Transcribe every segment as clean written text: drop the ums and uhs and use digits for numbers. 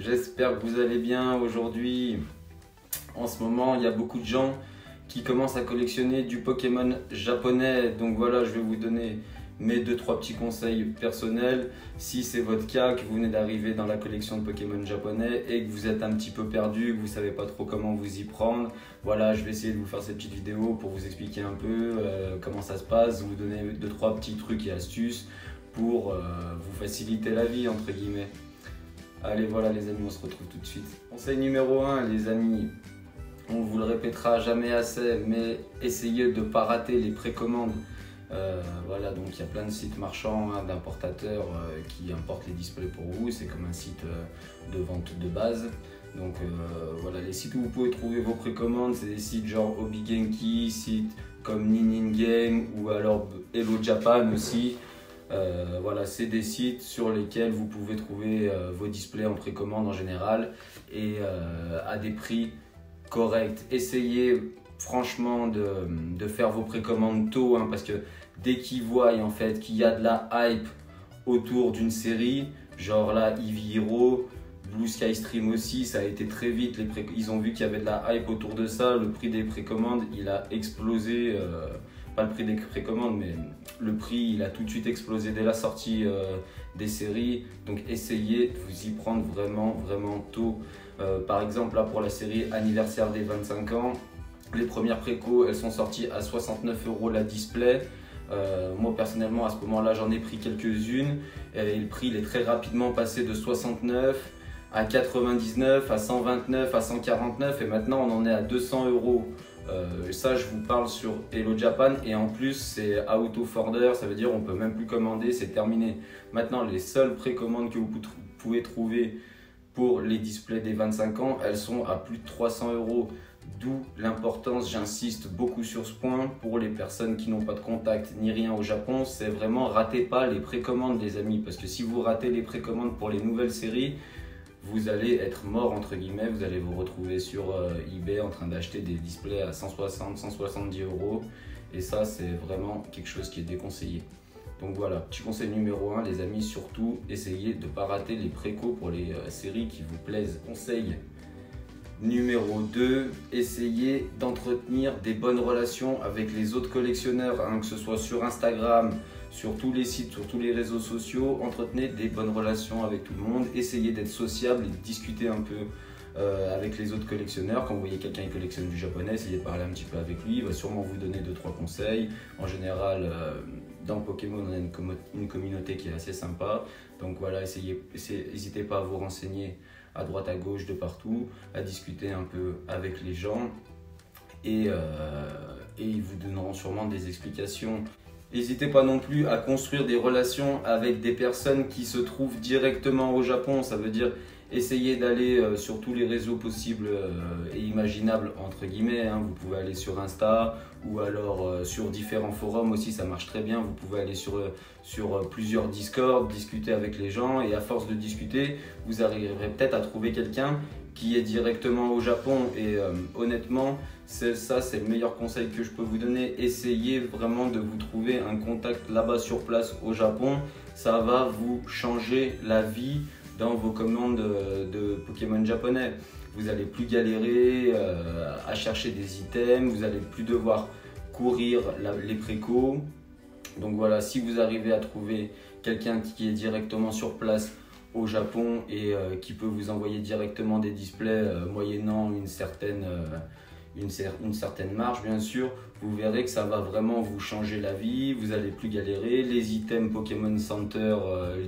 j'espère que vous allez bien. Aujourd'hui, en ce moment, il y a beaucoup de gens qui commencent à collectionner du Pokémon japonais. Donc voilà, je vais vous donner mes 2-3 petits conseils personnels. Si c'est votre cas, que vous venez d'arriver dans la collection de Pokémon japonais et que vous êtes un petit peu perdu, que vous ne savez pas trop comment vous y prendre, voilà, je vais essayer de vous faire cette petite vidéo pour vous expliquer un peu comment ça se passe, vous donner 2-3 petits trucs et astuces pour vous faciliter la vie, entre guillemets. Allez, voilà les amis, on se retrouve tout de suite. Conseil numéro 1, les amis, on vous le répétera jamais assez, mais essayez de ne pas rater les précommandes. Voilà, donc il y a plein de sites marchands, d'importateurs qui importent les displays pour vous. C'est comme un site de vente de base. Donc voilà, les sites où vous pouvez trouver vos précommandes, c'est des sites genre Obigenki, sites comme Ninin Game ou alors Hello Japan aussi. Voilà, c'est des sites sur lesquels vous pouvez trouver vos displays en précommande en général et à des prix corrects. Essayez franchement de faire vos précommandes tôt, parce que dès qu'ils voient en fait qu'il y a de la hype autour d'une série, genre là Eevee Hero, Blue Sky Stream aussi, ça a été très vite, ils ont vu qu'il y avait de la hype autour de ça, le prix des précommandes il a explosé, pas le prix des précommandes mais le prix il a tout de suite explosé dès la sortie des séries. Donc essayez de vous y prendre vraiment tôt. Par exemple là pour la série anniversaire des 25 ans, les premières précos elles sont sorties à 69 € la display. Moi personnellement à ce moment là j'en ai pris quelques-unes et le prix il est très rapidement passé de 69 à 99, à 129, à 149 et maintenant on en est à 200 €. Ça je vous parle sur Hello Japan et en plus c'est out of order, ça veut dire on peut même plus commander, c'est terminé. Maintenant les seules précommandes que vous pouvez trouver pour les displays des 25 ans, elles sont à plus de 300 €. D'où l'importance, j'insiste beaucoup sur ce point, pour les personnes qui n'ont pas de contact ni rien au Japon, c'est vraiment ratez pas les précommandes les amis, parce que si vous ratez les précommandes pour les nouvelles séries, vous allez être mort entre guillemets, vous allez vous retrouver sur eBay en train d'acheter des displays à 160-170 € et ça c'est vraiment quelque chose qui est déconseillé. Donc voilà, petit conseil numéro 1 les amis, surtout essayez de ne pas rater les précos pour les séries qui vous plaisent. Conseil numéro 2, essayez d'entretenir des bonnes relations avec les autres collectionneurs, que ce soit sur Instagram, sur tous les sites, sur tous les réseaux sociaux. Entretenez des bonnes relations avec tout le monde, essayez d'être sociable et de discuter un peu avec les autres collectionneurs. Quand vous voyez quelqu'un qui collectionne du japonais, essayez de parler un petit peu avec lui, il va sûrement vous donner 2-3 conseils. En général, dans Pokémon, on a une communauté qui est assez sympa. Donc voilà, n'hésitez pas à vous renseigner à droite, à gauche, de partout, à discuter un peu avec les gens et ils vous donneront sûrement des explications. N'hésitez pas non plus à construire des relations avec des personnes qui se trouvent directement au Japon, ça veut dire essayez d'aller sur tous les réseaux possibles et imaginables entre guillemets, vous pouvez aller sur Insta ou alors sur différents forums aussi, ça marche très bien. Vous pouvez aller sur plusieurs Discord, discuter avec les gens et à force de discuter, vous arriverez peut-être à trouver quelqu'un qui est directement au Japon et honnêtement, c'est le meilleur conseil que je peux vous donner. Essayez vraiment de vous trouver un contact là-bas sur place au Japon, ça va vous changer la vie dans vos commandes de Pokémon japonais. Vous n'allez plus galérer à chercher des items, vous n'allez plus devoir courir les précos. Donc voilà, si vous arrivez à trouver quelqu'un qui est directement sur place au Japon et qui peut vous envoyer directement des displays moyennant une certaine marge bien sûr, vous verrez que ça va vraiment vous changer la vie, vous n'allez plus galérer. Les items Pokémon Center,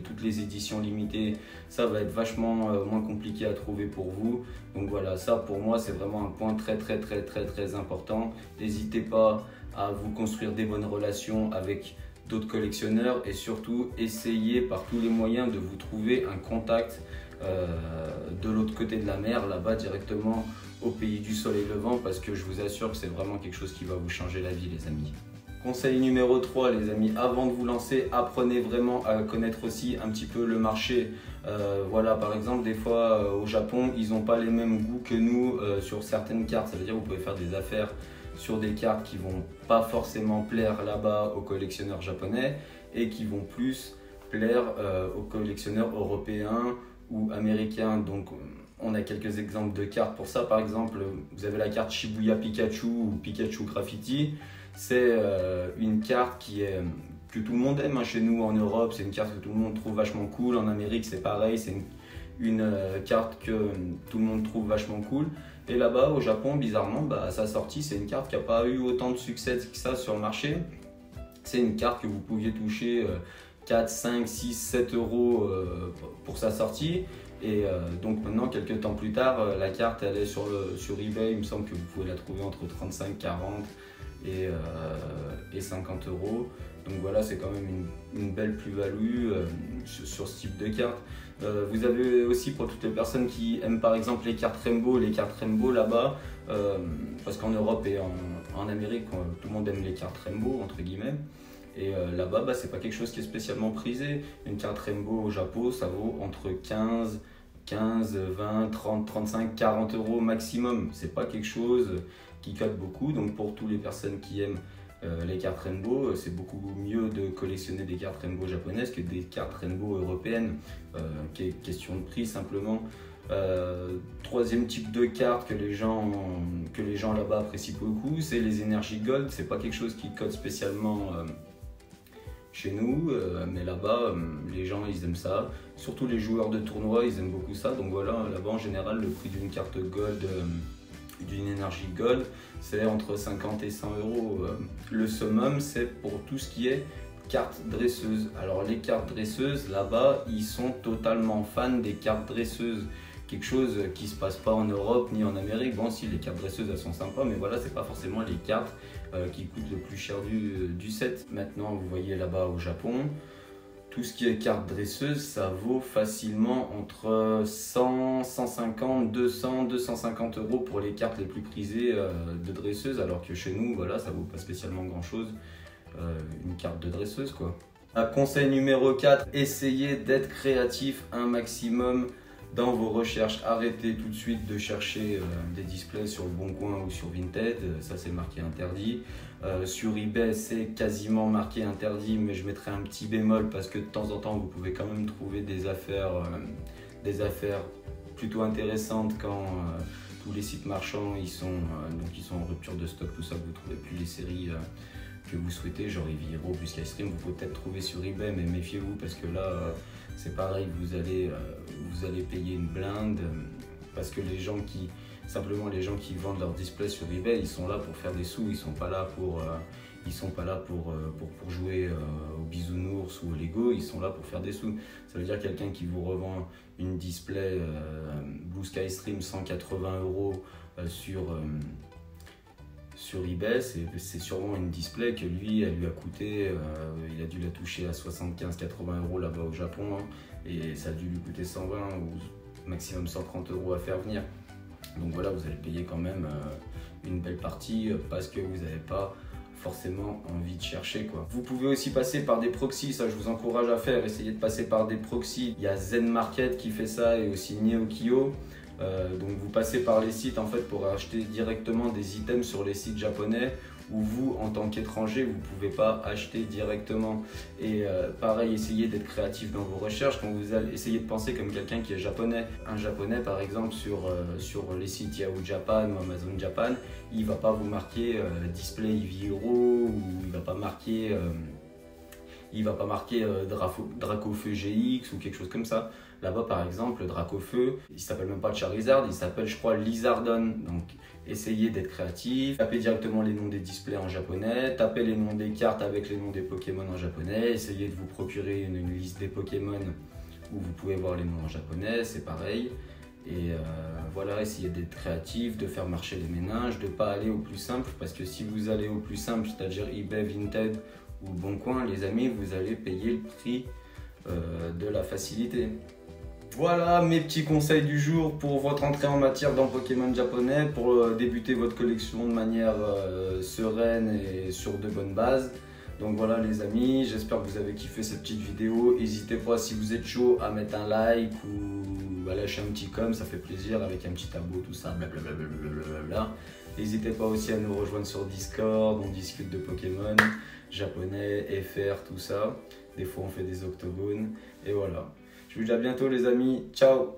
toutes les éditions limitées, ça va être vachement moins compliqué à trouver pour vous. Donc voilà, ça pour moi c'est vraiment un point très important. N'hésitez pas à vous construire des bonnes relations avec d'autres collectionneurs et surtout essayez par tous les moyens de vous trouver un contact de l'autre côté de la mer, là-bas directement au pays du soleil levant, parce que je vous assure que c'est vraiment quelque chose qui va vous changer la vie les amis. Conseil numéro 3 les amis, avant de vous lancer, apprenez vraiment à connaître aussi un petit peu le marché. Voilà, par exemple des fois au Japon ils n'ont pas les mêmes goûts que nous sur certaines cartes, ça veut dire que vous pouvez faire des affaires sur des cartes qui vont pas forcément plaire là-bas aux collectionneurs japonais et qui vont plus plaire aux collectionneurs européens ou américain. Donc on a quelques exemples de cartes pour ça. Par exemple, vous avez la carte Shibuya Pikachu ou Pikachu Graffiti. C'est une carte que tout le monde aime, hein, chez nous en Europe. C'est une carte que tout le monde trouve vachement cool. En Amérique, c'est pareil. C'est une carte que tout le monde trouve vachement cool. Et là-bas, au Japon, bizarrement, à sa sortie, c'est une carte qui n'a pas eu autant de succès que ça sur le marché. C'est une carte que vous pouviez toucher 4, 5, 6, 7 euros pour sa sortie. Et donc maintenant, quelques temps plus tard, la carte elle est sur eBay. Il me semble que vous pouvez la trouver entre 35, 40 et 50 euros. Donc voilà, c'est quand même une belle plus-value sur ce type de carte. Vous avez aussi, pour toutes les personnes qui aiment par exemple les cartes Rainbow là-bas, parce qu'en Europe et en Amérique, tout le monde aime les cartes Rainbow entre guillemets. Et là-bas, c'est pas quelque chose qui est spécialement prisé. Une carte Rainbow au Japon, ça vaut entre 15, 20, 30, 35, 40 euros maximum. C'est pas quelque chose qui cote beaucoup. Donc pour toutes les personnes qui aiment les cartes Rainbow, c'est beaucoup mieux de collectionner des cartes Rainbow japonaises que des cartes Rainbow européennes. Question de prix simplement. Troisième type de carte que les gens là-bas apprécient beaucoup, c'est les Energy Gold. C'est pas quelque chose qui cote spécialement chez nous, mais là-bas, les gens ils aiment ça. Surtout les joueurs de tournoi, ils aiment beaucoup ça. Donc voilà, là-bas en général, le prix d'une carte Gold, d'une Energy Gold, c'est entre 50 et 100 euros. Le summum, c'est pour tout ce qui est cartes dresseuses. Alors les cartes dresseuses, là-bas, ils sont totalement fans des cartes dresseuses. Quelque chose qui ne se passe pas en Europe ni en Amérique. Bon, si, les cartes dresseuses, elles sont sympas, mais voilà, c'est pas forcément les cartes qui coûtent le plus cher du set. Maintenant, vous voyez là-bas au Japon, tout ce qui est carte dresseuse, ça vaut facilement entre 100, 150, 200, 250 euros pour les cartes les plus prisées de dresseuse, alors que chez nous, voilà, ça vaut pas spécialement grand-chose, une carte de dresseuse, quoi. Conseil numéro 4, essayez d'être créatif un maximum dans vos recherches. Arrêtez tout de suite de chercher des displays sur le Bon Coin ou sur Vinted, ça c'est marqué interdit. Sur eBay c'est quasiment marqué interdit, mais je mettrai un petit bémol parce que de temps en temps vous pouvez quand même trouver des affaires plutôt intéressantes quand tous les sites marchands ils sont en rupture de stock, tout ça, vous ne trouvez plus les séries que vous souhaitez, genre Eevee Hero, Buskai Stream, vous pouvez peut-être trouver sur eBay, mais méfiez-vous parce que là c'est pareil, vous allez payer une blinde parce que les gens qui vendent leurs displays sur eBay, ils sont là pour faire des sous, ils sont pas là pour jouer au bisounours ou au Lego, ils sont là pour faire des sous. Ça veut dire quelqu'un qui vous revend une display Blue Sky Stream 180 euros sur eBay, c'est sûrement une display que lui, elle lui a coûté, il a dû la toucher à 75-80 euros là-bas au Japon, hein, et ça a dû lui coûter 120 ou maximum 130 euros à faire venir. Donc voilà, vous allez payer quand même une belle partie parce que vous n'avez pas forcément envie de chercher, quoi. Vous pouvez aussi passer par des proxys, ça je vous encourage à faire, essayez de passer par des proxys. Il y a Zen Market qui fait ça et aussi Neokyo. Donc vous passez par les sites en fait pour acheter directement des items sur les sites japonais où vous en tant qu'étranger vous ne pouvez pas acheter directement. Et pareil, essayez d'être créatif dans vos recherches. Quand vous allez essayer de penser comme quelqu'un qui est japonais, un japonais par exemple sur les sites Yahoo Japan ou Amazon Japan, il va pas vous marquer display Eevee Hero, ou il va pas marquer Dracofeu GX ou quelque chose comme ça. Là-bas par exemple, le Dracofeu, il s'appelle même pas Charizard, il s'appelle je crois Lizardon. Donc essayez d'être créatif, tapez directement les noms des displays en japonais, tapez les noms des cartes avec les noms des Pokémon en japonais, essayez de vous procurer une liste des Pokémon où vous pouvez voir les noms en japonais, c'est pareil. Et voilà, essayez d'être créatif, de faire marcher les méninges, de ne pas aller au plus simple, parce que si vous allez au plus simple, c'est-à-dire eBay, Vinted ou Bon Coin, les amis, vous allez payer le prix de la facilité. Voilà mes petits conseils du jour pour votre entrée en matière dans Pokémon japonais, pour débuter votre collection de manière sereine et sur de bonnes bases. Donc voilà les amis, j'espère que vous avez kiffé cette petite vidéo. N'hésitez pas, si vous êtes chaud, à mettre un like ou à lâcher un petit com, ça fait plaisir, avec un petit abo, tout ça, blablabla. N'hésitez pas aussi à nous rejoindre sur Discord, on discute de Pokémon japonais, FR, tout ça. Des fois on fait des octogones et voilà. Je Je vous dis à bientôt les amis. Ciao.